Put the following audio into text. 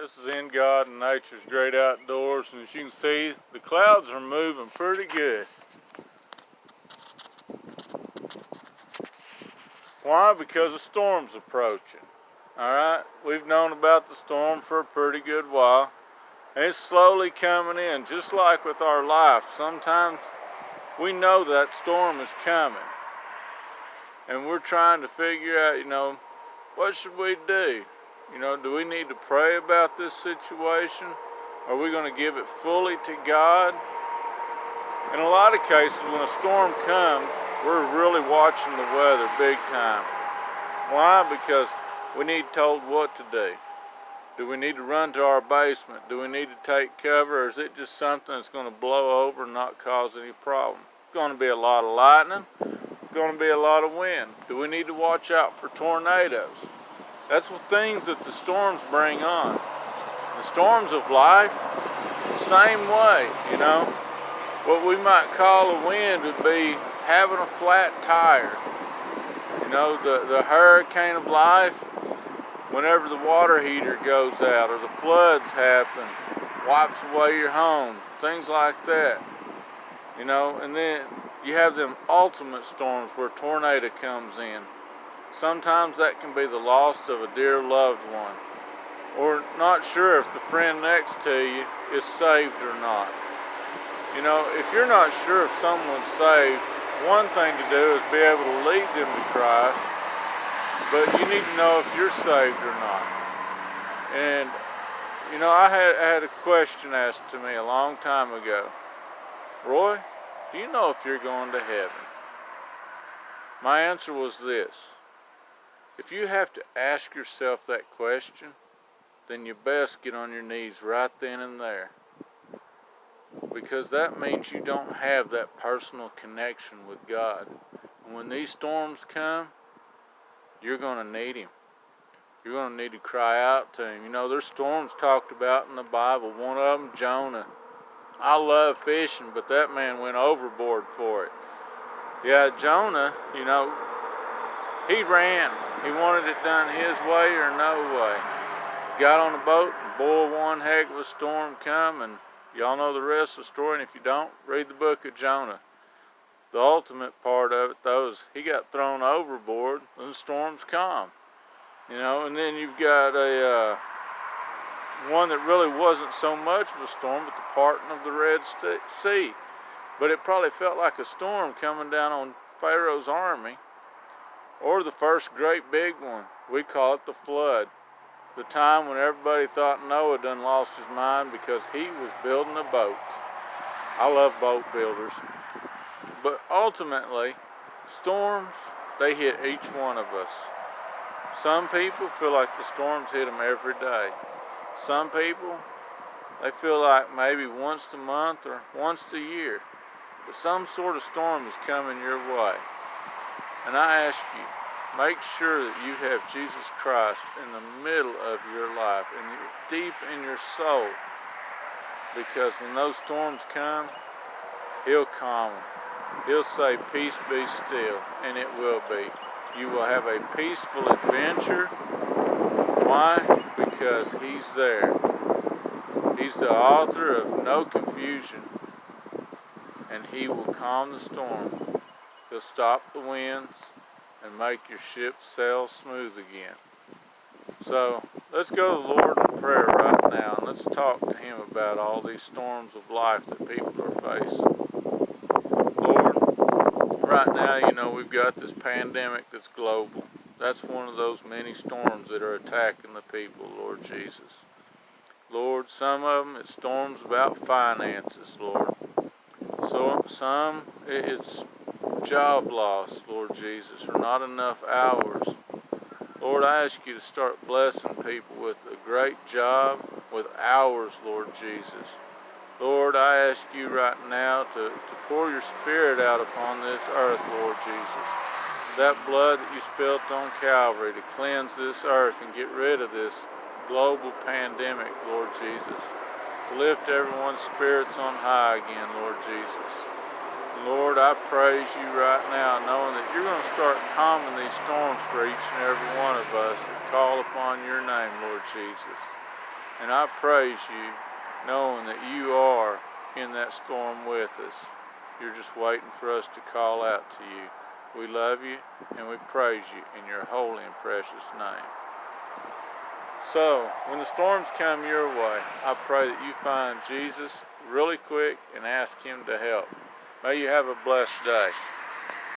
This is in God and nature's great outdoors, and as you can see, the clouds are moving pretty good. Why? Because a storm's approaching. Alright, we've known about the storm for a pretty good while, and it's slowly coming in, just like with our life. Sometimes we know that storm is coming, and we're trying to figure out, what should we do? Do we need to pray about this situation? Are we going to give it fully to God? In a lot of cases, when a storm comes, we're really watching the weather big time. Why? Because we need told what to do. Do we need to run to our basement? Do we need to take cover, or is it just something that's going to blow over and not cause any problem? It's going to be a lot of lightning. It's going to be a lot of wind. Do we need to watch out for tornadoes? That's what things that the storms bring on. The storms of life, same way, What we might call a wind would be having a flat tire. The hurricane of life, whenever the water heater goes out or the floods happen, wipes away your home, things like that. And then you have them ultimate storms where a tornado comes in. Sometimes that can be the loss of a dear loved one, or not sure if the friend next to you is saved or not. If you're not sure if someone's saved, one thing to do is be able to lead them to Christ, but you need to know if you're saved or not. And, I had a question asked to me a long time ago. Roy, do you know if you're going to heaven? My answer was this. If you have to ask yourself that question, then you best get on your knees right then and there. Because that means you don't have that personal connection with God. And when these storms come, you're going to need Him. You're going to need to cry out to Him. There's storms talked about in the Bible. One of them, Jonah. I love fishing, but that man went overboard for it. Yeah, Jonah, he ran. He wanted it done his way or no way. Got on the boat, and boy, one heck of a storm come, and y'all know the rest of the story, and if you don't, read the book of Jonah. The ultimate part of it, though, is he got thrown overboard, and the storms calm. And then you've got one that really wasn't so much of a storm, but the parting of the Red Sea. But it probably felt like a storm coming down on Pharaoh's army, or the first great big one. We call it the flood. The time when everybody thought Noah done lost his mind because he was building a boat. I love boat builders. But ultimately, storms, they hit each one of us. Some people feel like the storms hit them every day. Some people, they feel like maybe once a month or once a year. But some sort of storm is coming your way. And I ask you, make sure that you have Jesus Christ in the middle of your life, and deep in your soul. Because when those storms come, He'll calm them. He'll say, peace be still, and it will be. You will have a peaceful adventure. Why? Because He's there. He's the author of no confusion, and He will calm the storm. He'll stop the winds and make your ship sail smooth again. So let's go to the Lord in prayer right now, and let's talk to Him about all these storms of life that people are facing. Lord, right now, we've got this pandemic that's global. That's one of those many storms that are attacking the people, Lord Jesus. Lord, some of them, it's storms about finances, Lord. So some, it's job loss, Lord Jesus, or not enough hours. Lord, I ask you to start blessing people with a great job, with hours, Lord Jesus. Lord, I ask you right now to pour your Spirit out upon this earth, Lord Jesus. That blood that you spilled on Calvary to cleanse this earth and get rid of this global pandemic, Lord Jesus. To lift everyone's spirits on high again, Lord Jesus. Lord, I praise you right now, knowing that you're going to start calming these storms for each and every one of us that call upon your name, Lord Jesus. And I praise you, knowing that you are in that storm with us. You're just waiting for us to call out to you. We love you and we praise you in your holy and precious name. So, when the storms come your way, I pray that you find Jesus really quick and ask him to help. May you have a blessed day.